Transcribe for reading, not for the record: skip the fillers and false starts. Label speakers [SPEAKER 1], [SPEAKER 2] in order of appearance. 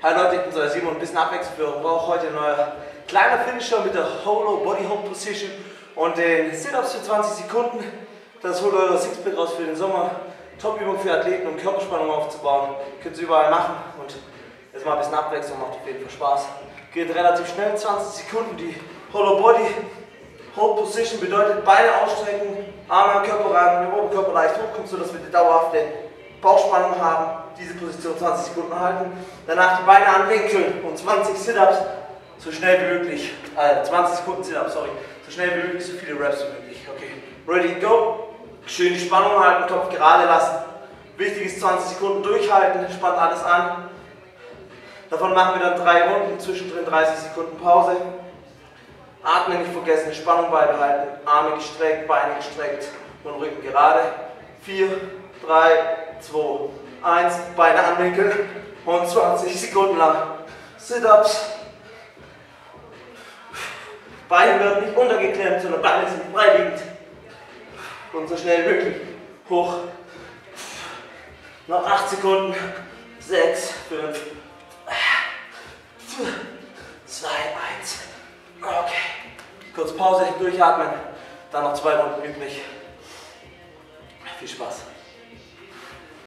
[SPEAKER 1] Hi Leute, ich bin so der Simon, ein bisschen Abwechslungsführung. Ich brauche heute ein neuer kleiner Finisher mit der Holo Body Hold Position und den Sit-Ups für 20 Sekunden. Das holt eure Sixpack raus für den Sommer. Top-Übung für Athleten, um Körperspannung aufzubauen. Könnt ihr überall machen und jetzt mal ein bisschen Abwechslung, macht auf jeden Fall Spaß. Geht relativ schnell, 20 Sekunden. Die Holo Body Hold Position bedeutet Beine ausstrecken, Arme am Körper ran, den Oberkörper leicht hochkommt, sodass wir die dauerhafte Bauchspannung haben. Diese Position 20 Sekunden halten. Danach die Beine anwinkeln und 20 Sit-Ups so schnell wie möglich. 20 Sekunden Sit-Ups, sorry. So schnell wie möglich, so viele Reps wie möglich. Okay, ready, go. Schön die Spannung halten, Kopf gerade lassen. Wichtig ist 20 Sekunden durchhalten, spannt alles an. Davon machen wir dann 3 Runden, zwischendrin 30 Sekunden Pause. Atmen nicht vergessen, Spannung beibehalten. Arme gestreckt, Beine gestreckt und Rücken gerade. 4, 3, 2, 1, Beine anwinkeln und 20 Sekunden lang Sit-Ups. Beine werden nicht untergeklemmt, sondern Beine sind freiliegend. Und so schnell wie möglich hoch. Noch 8 Sekunden. 6, 5, 4, 2, 1. Okay. Kurz Pause, durchatmen. Dann noch 2 Runden übrig. Viel Spaß.